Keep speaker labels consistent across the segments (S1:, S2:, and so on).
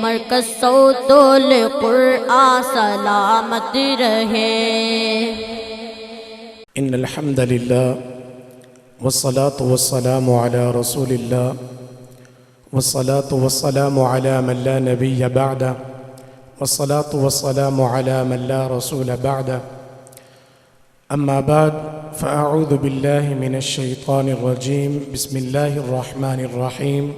S1: مرکز صوت القرآن سلامت رہے۔
S2: ان الحمد للہ والصلاة والسلام على رسول اللہ والصلاة والسلام على من لا نبی بعده والصلاة والسلام على من لا رسول بعده اما بعد فاعوذ باللہ من الشیطان الرجیم بسم اللہ الرحمن الرحیم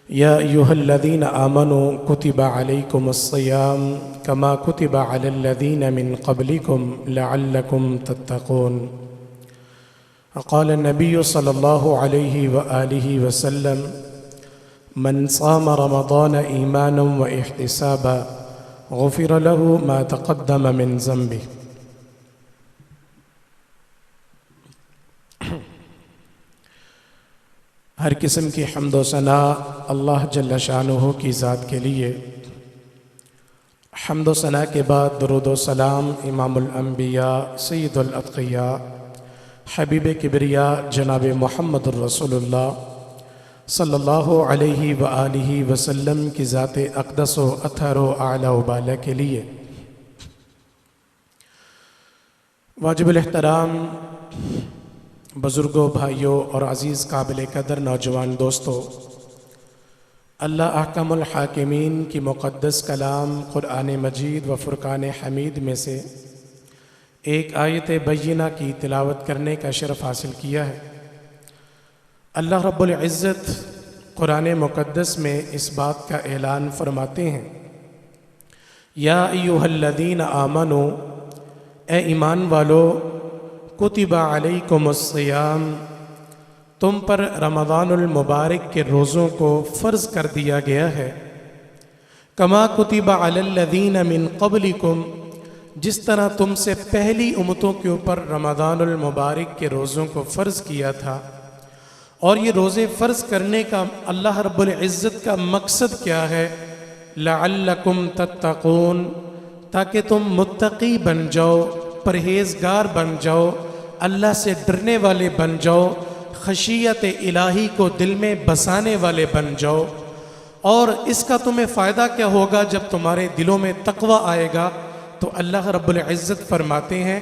S2: یا ایہا الذین آمنوا کتب علیکم الصیام کما کتب علی الذین من قبلکم لعلکم تتقون۔ قال النبی صلی اللہ علیہ وآلہ وسلم من صام رمضان ایمانا واحتسابا غفر له ما تقدم من ذنبه۔ ہر قسم کی حمد و ثنا اللہ جل شانہ کی ذات کے لیے۔ حمد و ثنا کے بعد درود و سلام امام الانبیاء سید الاتقیاء حبیب کبریاء جناب محمد الرسول اللہ صلی اللہ علیہ وآلہ وسلم کی ذات اقدس و اطہر و اعلی و بالا کے لیے۔ واجب الاحترام بزرگوں، بھائیوں اور عزیز قابل قدر نوجوان دوستو، اللہ احکم الحاکمین کی مقدس کلام قرآن مجید و فرقان حمید میں سے ایک آیت بینہ کی تلاوت کرنے کا شرف حاصل کیا ہے۔ اللہ رب العزت قرآن مقدس میں اس بات کا اعلان فرماتے ہیں، یا ایہا الذین آمنوا، اے ایمان والو، کتب علیکم الصیام، تم پر رمضان المبارک کے روزوں کو فرض کر دیا گیا ہے، کما کتب علی الذین من قبلکم، جس طرح تم سے پہلی امتوں کے اوپر رمضان المبارک کے روزوں کو فرض کیا تھا۔ اور یہ روزے فرض کرنے کا اللہ رب العزت کا مقصد کیا ہے؟ لعلکم تتقون، تاکہ تم متقی بن جاؤ، پرہیزگار بن جاؤ، اللہ سے ڈرنے والے بن جاؤ، خشیت الہی کو دل میں بسانے والے بن جاؤ۔ اور اس کا تمہیں فائدہ کیا ہوگا جب تمہارے دلوں میں تقوی آئے گا؟ تو اللہ رب العزت فرماتے ہیں،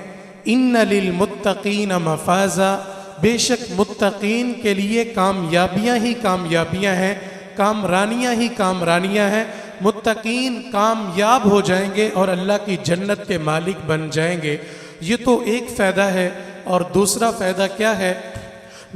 S2: ان للمتقین مفازا، بے شک متقین کے لیے کامیابیاں ہی کامیابیاں ہیں، کامرانیاں ہی کامرانیاں ہیں۔ متقین کامیاب ہو جائیں گے اور اللہ کی جنت کے مالک بن جائیں گے۔ یہ تو ایک فائدہ ہے، اور دوسرا فائدہ کیا ہے؟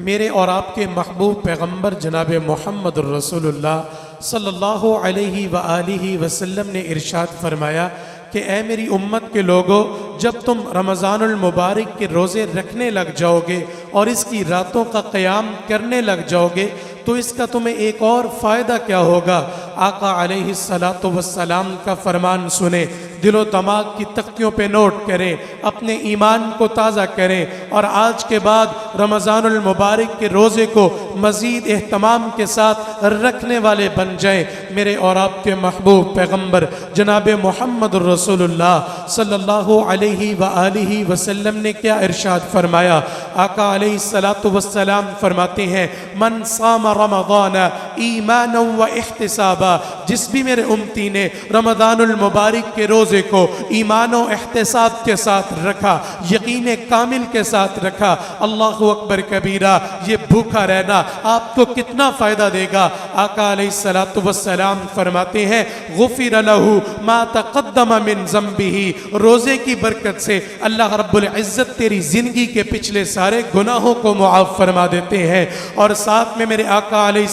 S2: میرے اور آپ کے محبوب پیغمبر جناب محمد الرسول اللہ صلی اللہ علیہ وآلہ وسلم نے ارشاد فرمایا کہ اے میری امت کے لوگوں، جب تم رمضان المبارک کے روزے رکھنے لگ جاؤ گے اور اس کی راتوں کا قیام کرنے لگ جاؤ گے تو اس کا تمہیں ایک اور فائدہ کیا ہوگا؟ آقا علیہ السلام کا فرمان سنیں، دل و دماغ کی تختیوں پہ نوٹ کریں، اپنے ایمان کو تازہ کریں، اور آج کے بعد رمضان المبارک کے روزے کو مزید اہتمام کے ساتھ رکھنے والے بن جائیں۔ میرے اور آپ کے محبوب پیغمبر جناب محمد الرسول اللہ صلی اللہ علیہ وآلہ وسلم نے کیا ارشاد فرمایا؟ آقا علیہ السلام فرماتے ہیں، من صام رمضان ایمانا و احتسابا، جس بھی میرے امتی نے رمضان المبارک کے روزے کو ایمان و احتساب کے ساتھ رکھا، یقین کامل کے ساتھ رکھا، اللہ اکبر کبیرہ، یہ بھوکا رہنا آپ کو کتنا فائدہ دے گا؟ آقا علیہ السلام فرماتے ہیں، غفر له ما تقدم من ذنبه، روزے کی برکت سے اللہ رب العزت تیری زندگی کے پچھلے سارے گناہوں کو معاف فرما دیتے ہیں۔ اور ساتھ میں میرے آقا علیہ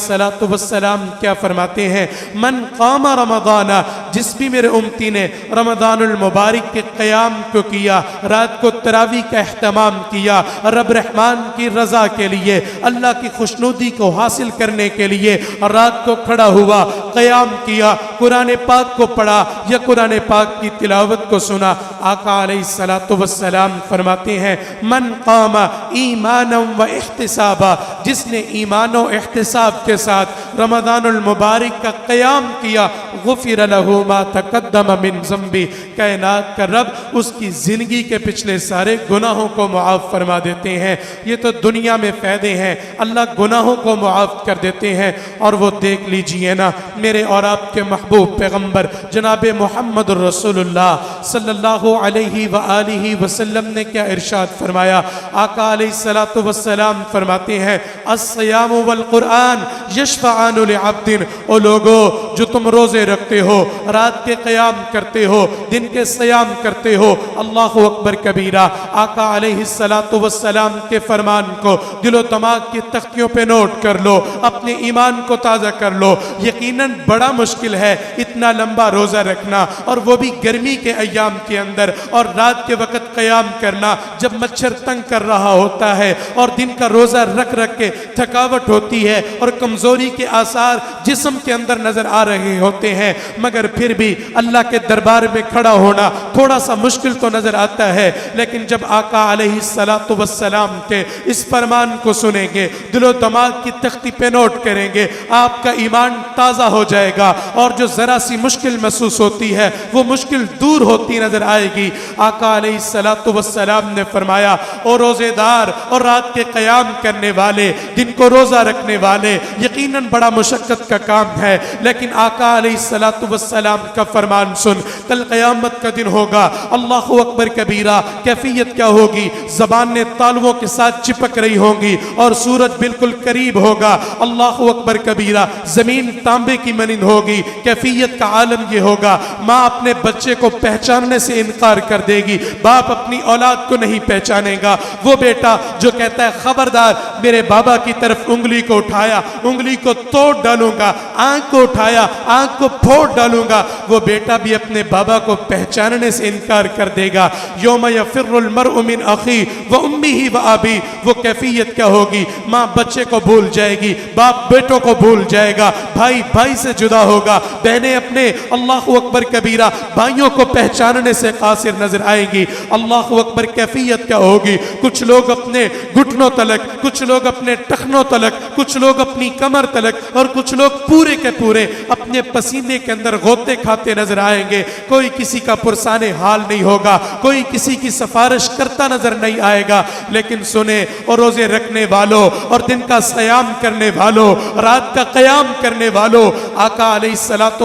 S2: السلام کیا فرماتے ہیں؟ من قام رمضان، جس بھی میرے امتی نے رمضان المبارک کے قیام کو کیا، رات کو تراویح کا اہتمام کیا، رب رحمان کی رضا کے لیے، اللہ کی خوشنودی کو حاصل کرنے کے لیے رات کو کھڑا ہوا، قیام کیا، قرآن پاک کو پڑھا یا قرآن پاک کی تلاوت کو سنا، آقا علیہ السلام فرماتے ہیں، من قام ایمانا و احتسابا، جس نے ایمان و احتساب کے ساتھ رمضان المبارک کا قیام کیا، غفر له لہو ما تقدم من ذنبی، کائنات کا رب اس کی زندگی کے پچھلے سارے گناہوں کو معاف فرما دیتے ہیں۔ یہ تو دنیا میں فائدے ہیں، اللہ گناہوں کو معاف کر دیتے ہیں۔ اور وہ دیکھ لیجئے نا، میرے اور آپ کے محبوب پیغمبر جناب محمد رسول اللہ صلی اللہ علیہ وآلہ وسلم نے کیا ارشاد فرمایا۔ آقا علیہ السلام فرماتے ہیں الصیام والقرآن یشفعان لعبد، او لوگو جو تم روزے رکھتے ہو، رات کے قیام کرتے ہو، دن کے صیام کرتے ہو، اللہ اکبر کبیرہ، آقا علیہ السلام کے فرمان کو دل و دماغ کی تختیوں پہ نوٹ کر لو، اپنے ایمان کو تازہ کر لو۔ یقیناً بڑا مشکل ہے اتنا لمبا روزہ رکھنا، اور وہ بھی گرمی کے ایام کے اندر، اور رات کے وقت قیام کرنا جب مچھر تنگ کر رہا ہوتا ہے، اور دن کا روزہ رکھ رکھ کے تھکاوٹ ہوتی ہے اور کمزوری کے آثار جسم کے اندر نظر آ رہے ہوتے ہیں، مگر پھر بھی اللہ کے دربار میں کھڑا ہونا تھوڑا سا مشکل تو نظر آتا ہے۔ لیکن جب آقا علیہ السلام کے اس فرمان کو سنیں گے، دل و دماغ کی تختی پہ نوٹ کریں گے، آپ کا ایمان تازہ ہو جائے گا، اور جو ذرا سی مشکل محسوس ہوتی ہے وہ مشکل دور ہوتی نظر آئے گی۔ آقا علیہ السلام نے فرمایا، او روزے دار اور رات کے قیام کرنے والے، دن کو روزہ رکھنے والے، یقیناً بڑا مشقت کا کام ہے، لیکن آقا علیہ السلام کا فرمان سن، کل قیامت کا دن ہوگا، اللہ اکبر کبیرہ، کیفیت کیا ہوگی؟ زبانیں تالووں کے ساتھ چپک رہی ہوں گی اور سورج بالکل قریب ہوگا، اللہ اکبر کبیرہ، زمین تانبے کی مانند ہوگی۔ کیفیت کا عالم یہ ہوگا، ماں اپنے بچے کو پہچاننے سے انکار کر دے گی، باپ اپنی اولاد کو نہیں پہچانے گا۔ وہ بیٹا جو کہتا ہے خبردار میرے بابا کی طرف انگلی کو اٹھایا انگلی کو توڑ ڈالوں گا، آنکھ کو اٹھایا آنکھ کو پھوڑ ڈالوں گا، وہ بیٹا بھی اپنے بابا کو پہچاننے سے انکار کر دے گا۔ یوم یفر المرء من اخی و امیہ و ابی، وہ کیفیت کیا ہوگی؟ ماں بچے کو بھول جائے گی، باپ بیٹوں کو بھول جائے گا، بھائی بھائی سے جدا ہوگا، بہنیں اپنے اللہ اکبر کبیرہ بھائیوں کو پہچاننے سے قاصر نظر آئیں گی۔ اللہ اکبر کیفیت کیا ہوگی؟ کچھ لوگ اپنے گھٹنوں تلک، کچھ لوگ اپنے ٹخنوں تلک، کچھ لوگ اپنی کمر تلک، اور کچھ لوگ پورے کے پورے اپنے پسینے کے اندر غوطے کھاتے نظر آئیں گے۔ کوئی کسی کا پرسان حال نہیں ہوگا، کوئی کسی کی سفارش کرتا نظر نہیں آئے گا۔ لیکن سنیں، اور روزے رکھنے والوں اور دن کا صیام کرنے والوں، رات کا قیام کرنے والوں، آقا علیہ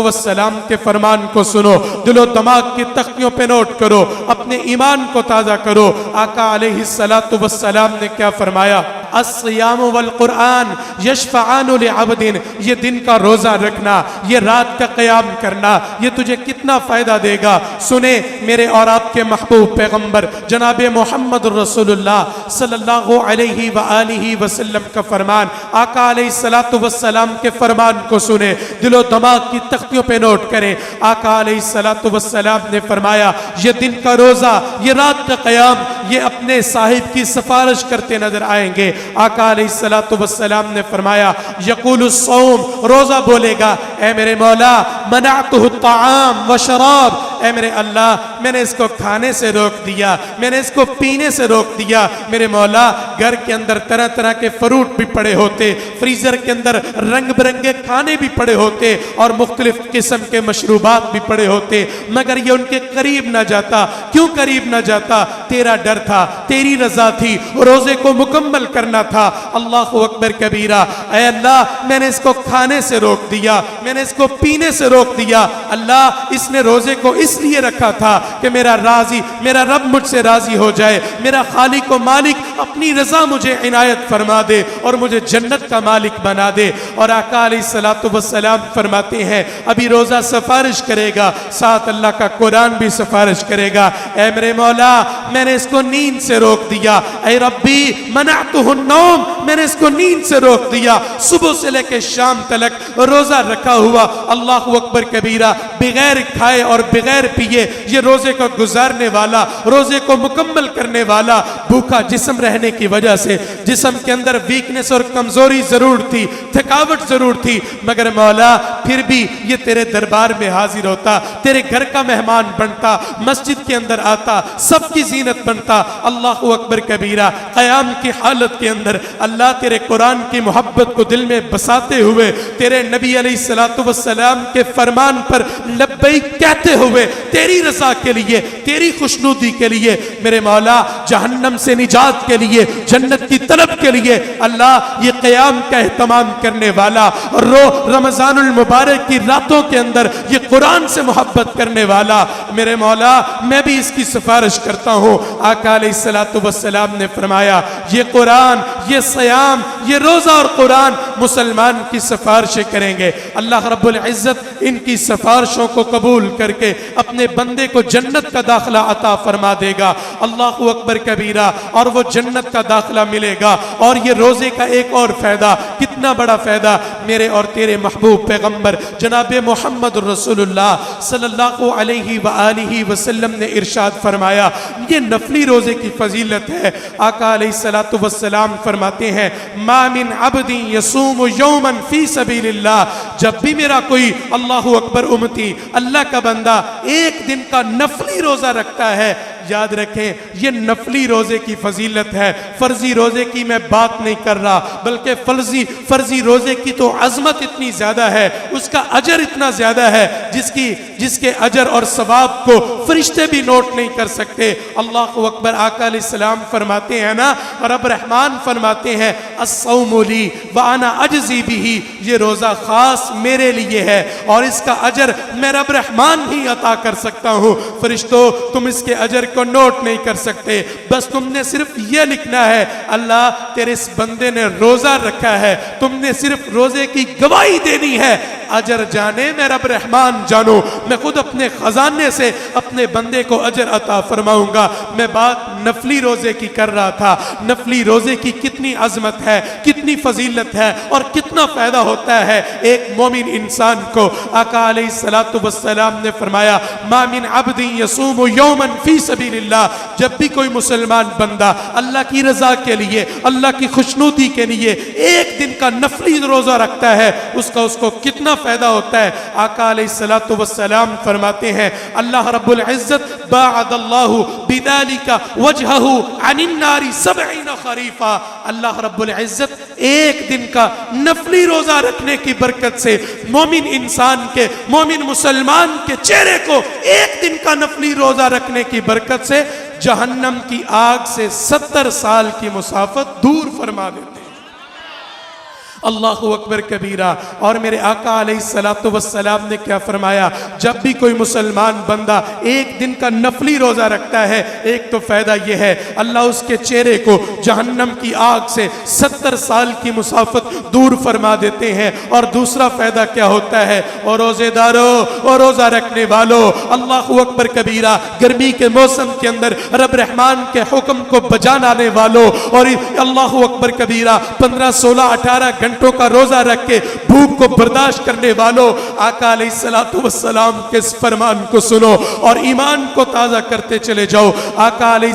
S2: السلام کے فرمان کو سنو، دل و دماغ کی تختیوں پہ نوٹ کرو، اپنے ایمان کو تازہ کرو۔ آقا علیہ السلام نے کیا فرمایا؟ الصیام والقرآن یشفعان لعبد، یہ دن کا روزہ رکھنا، یہ رات کا قیام کرنا، یہ تجھے کتنا فائدہ دے گا۔ سنیں میرے اور آپ کے محبوب پیغمبر جناب محمد رسول اللہ صلی اللہ علیہ وآلہ وسلم کا فرمان، آقا علیہ السلام کے فرمان کو سنیں، دل و دماغ کی تختیوں پہ نوٹ کریں۔ آقا علیہ السلام نے فرمایا، یہ دن کا روزہ، یہ رات کا قیام، یہ اپنے صاحب کی سفارش کرتے نظر آئیں گے۔ آقا علیہ السلام نے فرمایا، یقول الصوم، روزہ بولے گا، اے میرے مولا منعتہ الطعام وشراب، اے میرے اللہ میں نے اس کو کھانے سے روک دیا، میں نے اس کو پینے سے روک دیا۔ میرے مولا گھر کے اندر طرح طرح کے فروٹ بھی پڑے ہوتے، فریزر کے اندر رنگ برنگے کھانے بھی پڑے ہوتے، اور مختلف قسم کے مشروبات بھی پڑے ہوتے، مگر یہ ان کے قریب نہ جاتا۔ کیوں قریب نہ جاتا؟ تیرا ڈر تھا، تیری رضا تھی، روزے کو مکمل کرنا تھا۔ اللہ اکبر کبیرہ، اے اللہ میں نے اس کو کھانے سے روک دیا، میں نے اس کو پینے سے روک دیا۔ اللہ اس نے روزے کو اس لیے رکھا تھا کہ میرا رب مجھ سے راضی ہو جائے، میرا خالق و مالک اپنی رضا مجھے عنایت فرما دے اور مجھے جنت کا مالک بنا دے۔ اور آقا علیہ السلام فرماتے ہیں، ابھی روزہ سفارش کرے گا، ساتھ اللہ کا قرآن بھی سفارش کرے گا، اے میرے مولا میں نے اس کو نیند سے روک دیا، اے ربی منعتہ النوم، میں نے اس کو نیند سے روک دیا۔ صبح سے لے کے شام تلک روزہ رکھا ہوا، اللہ اکبر کبیرہ، بغیر کھائے اور بغیر پیے یہ روزے کو گزارنے والا، روزے کو مکمل کرنے والا، بھوکا جسم رہنے کی وجہ سے جسم کے اندر ویکنس اور کمزوری ضرور تھی، تھکاوٹ ضرور تھی، مگر مولا پھر بھی یہ تیرے دربار میں حاضر ہوتا، تیرے گھر کا مہمان بنتا، مسجد کے اندر آتا، سب کی زینت بنتا۔ اللہ اکبر کبیرہ، قیام کی حالت کے اندر اللہ تیرے قرآن کی محبت کو دل میں بساتے ہوئے، تیرے نبی علیہ السلام کے فرمان پر لبیک کہتے ہوئے، تیری رضا کے لیے، تیری خوشنودی کے لیے، میرے مولا جہنم سے نجات کے لیے، جنت کی طلب کے لیے، اللہ یہ قیام کا اہتمام کرنے والا اور رمضان المبارک کی راتوں کے اندر یہ قرآن سے محبت کرنے والا، میرے مولا میں بھی اس کی سفارش کرتا ہوں۔ آقا علیہ السلام نے فرمایا یہ قرآن، یہ صیام، یہ روزہ اور قرآن مسلمان کی سفارشیں کریں گے، اللہ رب العزت ان کی سفارشوں کو قبول کر کے اپنے بندے کو جنت کا داخلہ عطا فرما دے گا۔ اللہ اکبر کبیرہ، اور وہ جنت کا داخلہ ملے گا۔ اور یہ روزے کا ایک اور فائدہ، کتنا بڑا فائدہ، میرے اور تیرے محبوب پیغمبر جناب محمد رسول اللہ صلی اللہ علیہ وآلہ وسلم نے ارشاد فرمایا، یہ نفلی روزے کی فضیلت ہے۔ آقا علیہ السلام فرماتے ہیں ما من عبد یصوم یوما فی سبیل اللہ، جب بھی میرا کوئی اللہ اکبر امتی، اللہ کا بندہ ایک دن کا نفلی روزہ رکھتا ہے، یاد رکھیں یہ نفلی روزے کی فضیلت ہے، فرضی روزے کی میں بات نہیں کر رہا، بلکہ فرضی روزے کی تو عظمت اتنی زیادہ ہے، اس کا اجر اتنا زیادہ ہے جس کے اجر اور ثواب کو فرشتے بھی نوٹ نہیں کر سکتے۔ اللہ اکبر، آقا علیہ السلام فرماتے ہیں نا، رب رحمان فرماتے ہیں الصوم لی وانا اجزی بہ، یہ روزہ خاص میرے لیے ہے اور اس کا اجر میں رب رحمان ہی عطا کر سکتا ہوں، فرشتوں تم اس کے اجر کو نوٹ نہیں کر سکتے، بس تم نے صرف یہ لکھنا ہے اللہ تیرے اس بندے نے روزہ رکھا ہے، تم نے صرف روزے کی گواہی دینی ہے، اجر جانے میں رب رحمان جانو، میں خود اپنے خزانے سے اپنے بندے کو اجر عطا فرماؤں گا۔ میں بات نفلی روزے کی کر رہا تھا، نفلی روزے کی کتنی عظمت ہے، کتنی فضیلت ہے اور کتنا فائدہ ہوتا ہے ایک مومن انسان کو۔ آقا علیہ السلام نے فرمایا ما من عبد یصوم یوما فی سبیل اللہ، جب بھی کوئی مسلمان بندہ اللہ کی رضا کے لیے، اللہ کی خوشنودی کے لیے ایک دن کا نفلی روزہ رکھتا ہے، اس کو کتنا فائدہ ہوتا ہے۔ آقا علیہ السلام فرماتے ہیں اللہ رب العزت باعد اللہ بذالک وجہہ عن النار 70 خریفا، اللہ رب العزت ایک دن کا نفلی روزہ رکھنے کی برکت سے مومن انسان کے، مومن مسلمان کے چہرے کو ایک دن کا نفلی روزہ رکھنے کی برکت سے جہنم کی آگ سے 70 سال کی مسافت دور فرما دیتے ہیں۔ اللہ اکبر کبیرہ۔ اور میرے آقا علیہ السلام نے کیا فرمایا، جب بھی کوئی مسلمان بندہ ایک دن کا نفلی روزہ رکھتا ہے، ایک تو فائدہ یہ ہے اللہ اس کے چہرے کو جہنم کی آگ سے 70 سال کی مسافت دور فرما دیتے ہیں، اور دوسرا فائدہ کیا ہوتا ہے، اور روزے داروں اور روزہ رکھنے والوں، اللہ اکبر کبیرہ، گرمی کے موسم کے اندر رب رحمان کے حکم کو بجا لانے والوں، اور اللہ اکبر کبیرہ 15 16 18 گھنٹوں کا روزہ رکھ کے بھوک کو برداشت کرنے والوں، آقا علیہ السلام کے اس فرمان کو سنو اور ایمان کو تازہ کرتے چلے جاؤ۔ آقا علیہ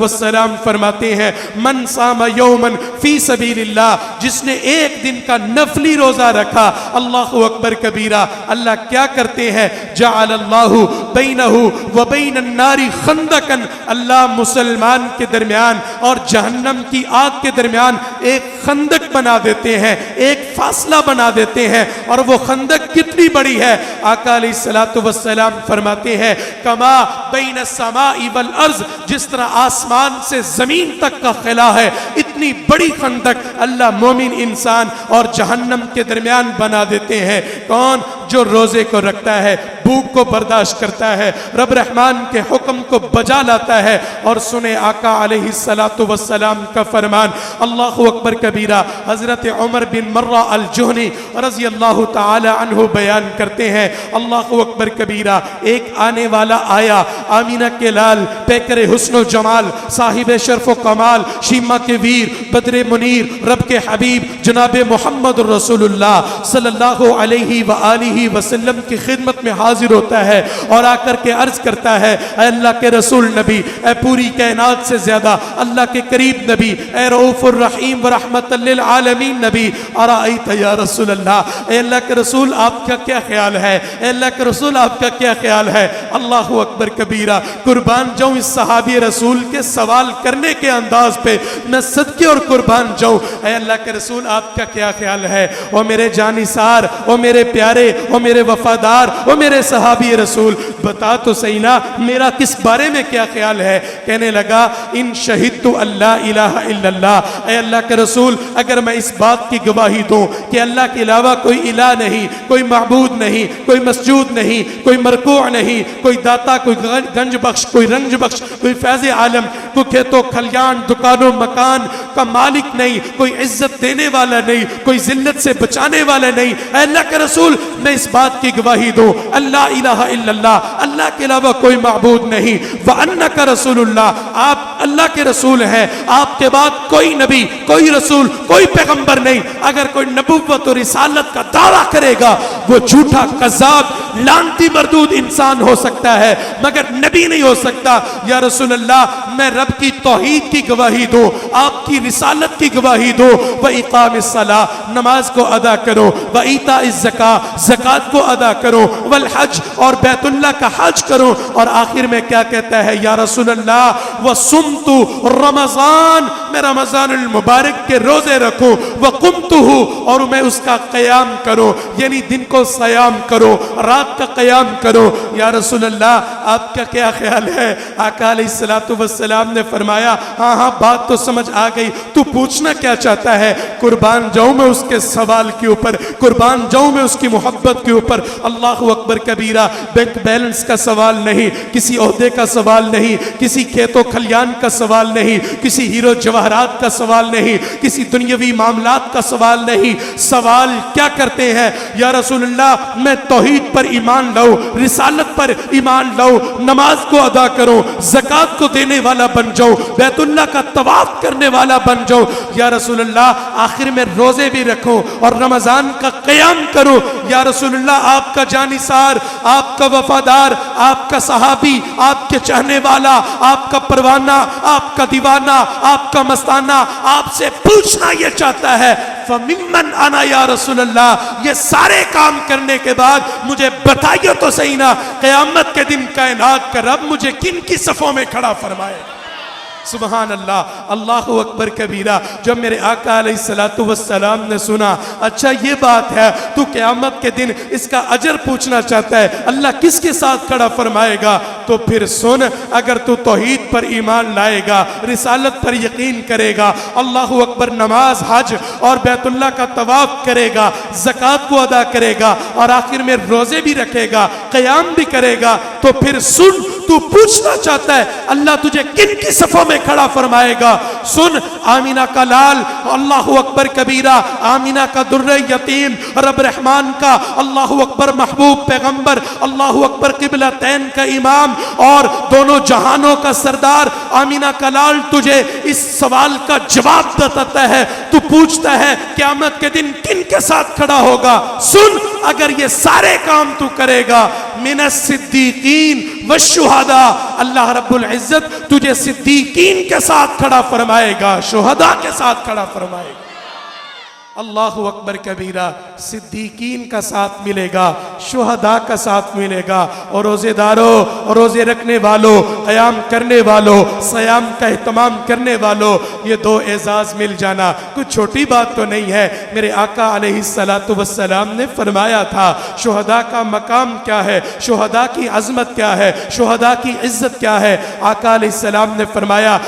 S2: السلام فرماتے ہیں من صام یوما فی سبیل اللہ، جس نے ایک دن کا نفلی روزہ رکھا، اللہ اکبر کبیرہ، اللہ کیا کرتے ہیں، جعل اللہ بینہ وبین النار خندقا، اللہ مسلمان کے درمیان اور جہنم کی آگ کے درمیان ایک خندق بنا دیتے ہیں، ایک فاصلہ بنا دیتے ہیں، اور وہ خندق کتنی بڑی ہے، آقا علیہ السلام فرماتے ہیں کما بین السماء والارض، جس طرح آسمان سے زمین تک کا خلا ہے، اتنی بڑی خندق اللہ مومن انسان اور جہنم کے درمیان بنا دیتے ہیں۔ کون؟ جو روزے کو رکھتا ہے، بھوک کو برداشت کرتا ہے، رب رحمان کے حکم کو بجا لاتا ہے۔ اور سنے آقا علیہ السلام کا فرمان، اللہ اکبر کبیرہ، حضرت عمر بن مرہ الجہنی رضی اللہ تعالی عنہ بیان کرتے ہیں، اللہ اکبر کبیرہ، ایک آنے والا آیا، آمینہ کے لال، پیکر حسن و جمال، صاحب شرف و کمال، شیمہ کے ویر، پیر بدر منیر رب کے حبیب جناب محمد رسول اللہ صلی اللہ علیہ وآلہ وسلم کی خدمت میں حاضر ہوتا ہے اور آ کر کے عرض کرتا ہے اے اللہ کے رسول نبی، اے پوری کائنات سے زیادہ اللہ کے قریب نبی، اے رؤوف الرحیم ورحمت للعالمین نبی، ارائیت یا رسول اللہ، اے اللہ کے رسول آپ کا کیا خیال ہے، اے اللہ کے رسول آپ کا کیا خیال ہے؟ اللہ اکبر کبیرہ، قربان جاؤں اس صحابی رسول کے سوال کرنے کے انداز پہ، میں صدقے اور قربان جاؤں، اے اللہ کے رسول آپ کا کیا خیال ہے؟ او میرے جانثار، او میرے پیارے، او میرے وفادار، او میرے صحابی رسول، بتا تو صحیح نا میرا کس بارے میں کیا خیال ہے؟ کہنے لگا ان شہدت اللہ الہ الا اللہ، اے اللہ کے رسول اگر میں اس بات کی گواہی دوں کہ اللہ کے علاوہ کوئی الہ نہیں، کوئی معبود نہیں، کوئی مسجود نہیں، کوئی مرکوع نہیں، کوئی داتا، کوئی گنج بخش، کوئی رنج بخش، کوئی فیض عالم، کوئی کھیت و کھلیان دکان و مکان کا مالک نہیں، کوئی عزت دینے والا نہیں، کوئی ذلت سے بچانے والا نہیں، اے اللہ کے رسول میں اس بات کی گواہی دوں اللہ الہ الا اللہ، اللہ کے علاوہ کوئی معبود نہیں، وَأَنَّكَ رسول اللہ، آپ اللہ کے رسول ہیں، آپ کے بعد کوئی نبی، کوئی رسول، کوئی پیغمبر نہیں، اگر کوئی نبوت اور رسالت کا دعویٰ کرے گا وہ جھوٹا کذاب لعنتی مردود انسان ہو سکتا ہے مگر نبی نہیں ہو سکتا۔ یا رسول اللہ میں رب کی توحید کی گواہی دوں، آپ کی رسالت کی گواہی دوں، وَإِقَامِ الصَّلَاةِ نماز کو ادا کرو، وَإِيتَاءِ الزَّكَاةِ زکوٰۃ کو ادا کرو، وَالْحَجِّ اور بیت اللہ کا حج کرو، اور آخر میں کیا کہتا ہے یا رسول اللہ وَصُمْتُ رمضان میں رمضان المبارک کے روزے رکھوں، وَقُمْتُهُ اور میں اس کا قیام کروں، یعنی دن کو صیام کرو، رات کا قیام کرو۔ یا رسول اللہ آپ کا کیا خیال ہے؟ آقا علیہ السلام نے فرمایا ہاں ہاں بات تو سمجھ آ گئی، تو پوچھنا کیا چاہتا ہے؟ قربان جاؤں میں اس کے سوال کے اوپر، قربان جاؤں میں اس کی محبت کے اوپر۔ اللہ اکبر کبیرہ، بینک بیلنس کا سوال نہیں، کسی عہدے کا سوال نہیں، کسی کھیت و کھلیان کا سوال نہیں، کسی ہیرو جواہرات کا سوال نہیں، کسی دنیاوی معاملات کا سوال نہیں۔ سوال کیا کرتے ہیں؟ یا رسول اللہ میں توحید پر ایمان لاؤں، رسالت پر ایمان لاؤں، نماز کو ادا کروں، زکوٰۃ کو دینے والا بن جاؤں، بیت اللہ کا طواف کرنے والا بن جاؤں۔ یا رسول اللہ آخر میں روزے بھی رکھوں اور رمضان کا قیام کروں۔ یا رسول اللہ آپ کا جانثار، آپ کا وفادار، آپ کا صحابی، آپ کے چاہنے والا، آپ کا پروانہ، آپ کا دیوانہ، آپ کا مستانہ آپ سے پوچھنا یہ چاہتا ہے فَمِمَّنْ أَنَا یا رسول اللہ، یہ سارے کام کرنے کے بعد مجھے بتائیے تو صحیح نا قیامت کے دن کائنات کا رب مجھے کن کی صفوں میں کھڑا فرمائے؟ سبحان اللہ، اللہ اکبر کبیرہ۔ جب میرے آقا علیہ السلام نے سنا اچھا یہ بات ہے تو قیامت کے دن اس کا اجر پوچھنا چاہتا ہے، اللہ کس کے ساتھ کھڑا فرمائے گا؟ تو پھر سن، اگر تو توحید پر ایمان لائے گا، رسالت پر یقین کرے گا، اللہ اکبر نماز، حج اور بیت اللہ کا طواف کرے گا، زکوٰۃ کو ادا کرے گا اور آخر میں روزے بھی رکھے گا، قیام بھی کرے گا، تو پھر سن تو پوچھنا چاہتا ہے اللہ تجھے کن کی صفوں میں کھڑا فرمائے گا؟ سن، آمینہ کا لال، اللہ اکبر کبیرہ، آمینہ کا در یتیم، رب رحمان کا اللہ اکبر محبوب پیغمبر، اللہ اکبر قبلتین کا امام اور دونوں جہانوں کا سردار، آمینہ کا لال تجھے اس سوال کا جواب دیتا ہے۔ تو پوچھتا ہے قیامت کے دن کن کے ساتھ کھڑا ہوگا؟ سن، اگر یہ سارے کام تو کرے گا، من الصدیقین والشہداء، اللہ رب العزت تجھے صدیقین کے ساتھ کھڑا فرمائے گا، شہداء کے ساتھ کھڑا فرمائے گا۔ اللہ اکبر کبیرہ، صدیقین کا ساتھ ملے گا، شہداء کا ساتھ ملے گا، اور روزے داروں، روزے رکھنے والوں، قیام کرنے والوں، صیام کا اہتمام کرنے والوں، یہ دو اعزاز مل جانا کچھ چھوٹی بات تو نہیں ہے۔ میرے آقا علیہ السلام نے فرمایا تھا شہداء کا مقام کیا ہے، شہداء کی عظمت کیا ہے، شہداء کی عزت کیا ہے۔ آقا علیہ السلام نے فرمایا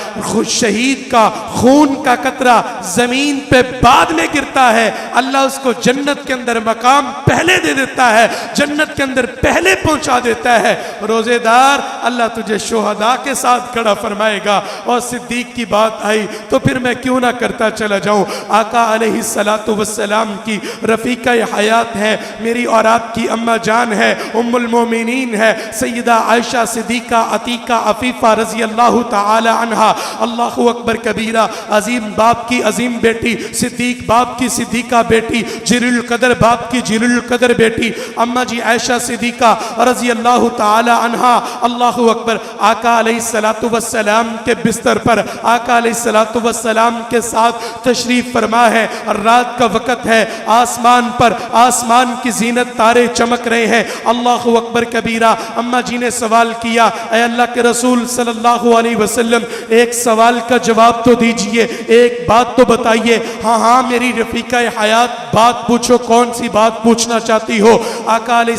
S2: شہید کا خون کا قطرہ زمین پہ بعد میں گرتا کرتا ہے اللہ اس کو جنت کے اندر مقام پہلے دے دیتا ہے، جنت کے اندر پہلے پہنچا دیتا ہے۔ روزے دار اللہ تجھے شہداء کے ساتھ کھڑا فرمائے گا۔ اور صدیق کی بات آئی تو پھر میں کیوں نہ کرتا چلا جاؤں۔ آقا علیہ السلام کی رفیقہ حیات ہے، میری اور آپ کی اماں جان ہے، ام المومنین ہے، سیدہ عائشہ صدیقہ عتیقہ عفیفہ رضی اللہ تعالی عنہا۔ اللہ اکبر کبیرہ، عظیم باپ کی عظیم بیٹی، صدیق باپ کی صدیقہ بیٹی، جلیل القدر باپ کی جلیل القدر بیٹی، اماں جی عائشہ صدیقہ رضی اللہ تعالی عنہا۔ اللہ اکبر، آقا علیہ السلام کے بستر پر آقا علیہ السلام کے ساتھ تشریف فرما ہے، رات کا وقت ہے، آسمان پر آسمان کی زینت تارے چمک رہے ہیں۔ اللہ اکبر کبیرہ، اماں جی نے سوال کیا، اے اللہ کے رسول صلی اللہ علیہ وسلم ایک سوال کا جواب تو دیجئے، ایک بات تو بتائیے۔ ہاں ہاں میری رفیقہ حیات، بات پوچھو، کون سی بات پوچھنا چاہتی ہو؟ آقا علیہ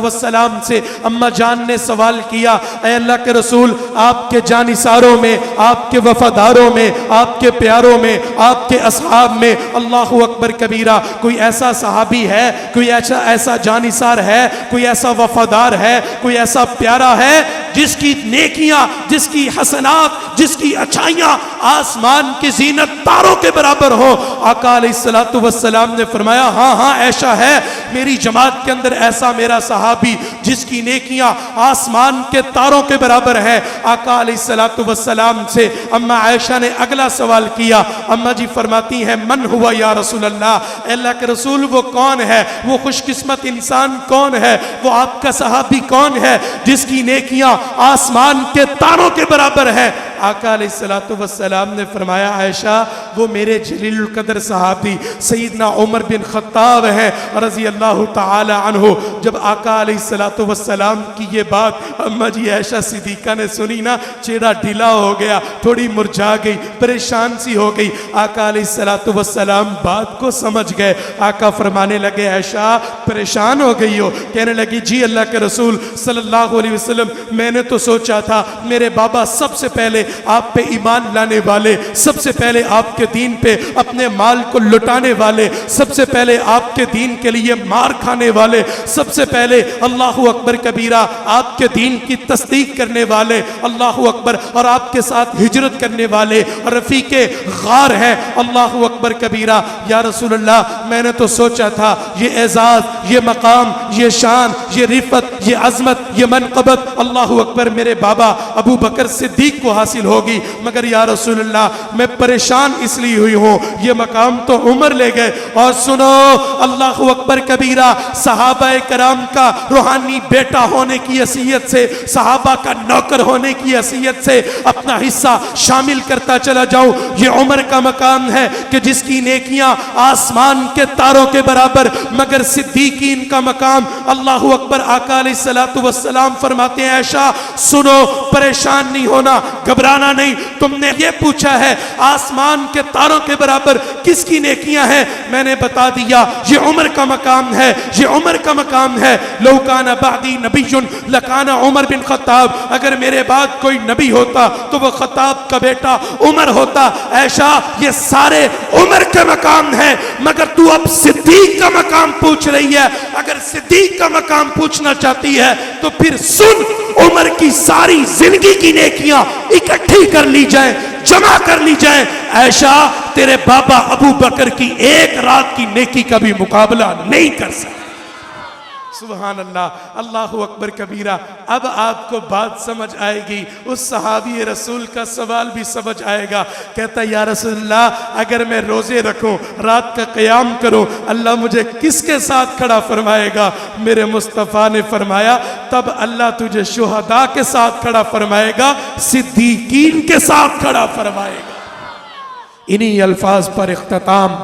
S2: السلام سے اماں جان نے سوال کیا، اے اللہ کے رسول آپ کے جانثاروں میں، آپ کے وفاداروں میں، آپ کے پیاروں میں، آپ کے اصحاب میں، اللہ اکبر کبیرہ، کوئی ایسا صحابی ہے، کوئی ایسا جانثار ہے، کوئی ایسا وفادار ہے، کوئی ایسا پیارا ہے جس کی نیکیاں، جس کی حسنات، جس کی اچھائیاں آسمان کی زینت تاروں کے برابر ہو؟ آقا علیہ السلام نے فرمایا ہاں ہاں ایسا ہے، میری جماعت کے اندر ایسا میرا صحابی جس کی نیکیاں آسمان کے تاروں کے برابر ہے۔ آقا علیہ السلام سے اماں عائشہ نے اگلا سوال کیا۔ اماں جی فرماتی ہیں من ہوا یا رسول اللہ، اے اللہ کے رسول وہ کون ہے، وہ خوش قسمت انسان کون ہے، وہ آپ کا صحابی کون ہے جس کی نیکیاں آسمان کے تاروں کے برابر ہے؟ آقا علیہ السلام نے فرمایا عائشہ وہ میرے جلیل القدر صحابی سیدنا عمر بن خطاب ہیں رضی اللہ تعالی عنہ۔ جب آقا علیہ السلام کی یہ بات اماں جی عائشہ صدیقہ نے سنی نا، چہرہ ڈھیلا ہو گیا، تھوڑی مرجھا گئی، پریشان سی ہو گئی۔ آقا علیہ السلام بات کو سمجھ گئے۔ آقا فرمانے لگے عائشہ پریشان ہو گئی ہو؟ کہنے لگی جی اللہ کے رسول صلی اللہ علیہ وسلم میں نے تو سوچا تھا میرے بابا سب سے پہلے آپ پہ ایمان لانے والے، سب سے پہلے آپ کے دین پہ اپنے مال کو لٹانے والے، سب سے پہلے آپ کے دین کے لیے مار کھانے والے، سب سے پہلے اللہ اکبر کبیرہ آپ کے دین کی تصدیق کرنے والے، اللہ اکبر، اور آپ کے ساتھ ہجرت کرنے والے رفیق غار ہیں، اللہ اکبر کبیرہ۔ یا رسول اللہ میں نے تو سوچا تھا یہ اعزاز، یہ مقام، یہ شان، یہ رفعت، یہ عظمت، یہ منقبت اللہ اکبر میرے بابا ابو بکر صدیق کو حاصل ہوگی، مگر یا رسول اللہ میں پریشان اس لیے ہوئی ہوں یہ مقام تو عمر لے گئے۔ اور سنو اللہ اکبر کبیرہ، صحابہ کرام کا روحانی بیٹا ہونے کی حیثیت سے، صحابہ کا نوکر ہونے کی حیثیت سے اپنا حصہ شامل کرتا چلا جاؤں۔ یہ عمر کا مقام ہے کہ جس کی نیکیاں آسمان کے تاروں کے برابر، مگر صدیقین کا مقام اللہ اکبر۔ آقا علیہ السلام فرماتے ہیں عائشہ سنو پریشان نہیں ہونا، گھبرانا نہیں، تم نے یہ پوچھا ہے آسمان کے تاروں کے برابر کس کی نیکیاں ہیں، میں نے بتا دیا یہ عمر کا مقام ہے، یہ عمر کا مقام ہے۔ لو کان بعدی نبی لکان عمر بن خطاب، اگر میرے بعد کوئی نبی ہوتا تو وہ خطاب کا بیٹا عمر ہوتا۔ عائشہ یہ سارے عمر کے مقام ہے، مگر تو اب صدیق کا مقام پوچھ رہی ہے۔ اگر صدیق کا مقام پوچھنا چاہتی ہے تو پھر سن، عمر کی ساری زندگی کی نیکیاں اکٹھی کر لی جائیں، جمع کر لی جائیں، عائشہ تیرے بابا ابو بکر کی ایک رات کی نیکی کا بھی مقابلہ نہیں کر سکتے۔ سبحان اللہ، اللہ اکبر کبیرہ۔ اب آپ کو بات سمجھ آئے گی، اس صحابی رسول کا سوال بھی سمجھ آئے گا۔ کہتا یا رسول اللہ اگر میں روزے رکھوں، رات کا قیام کروں، اللہ مجھے کس کے ساتھ کھڑا فرمائے گا؟ میرے مصطفیٰ نے فرمایا تب اللہ تجھے شہداء کے ساتھ کھڑا فرمائے گا، صدیقین کے ساتھ کھڑا فرمائے گا۔ انہی الفاظ پر اختتام،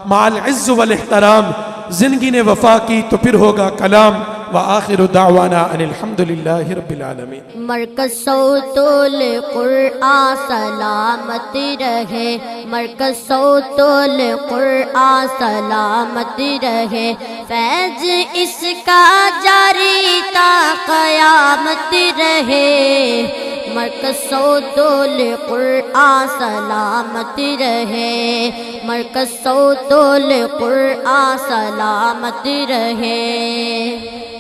S2: مع العز والاحترام، زندگی نے وفا کی تو پھر ہوگا کلام۔ وآخر دعوانا ان الحمدللہ رب العالمین۔
S1: مرکز صوت القرآن سلامت رہے، مرکز صوت القرآن سلامت رہے، فیض اس کا جاری تا قیامت رہے، مرکز صوت القرآن سلامت رہے، مرکز صوت القرآن سلامت رہے۔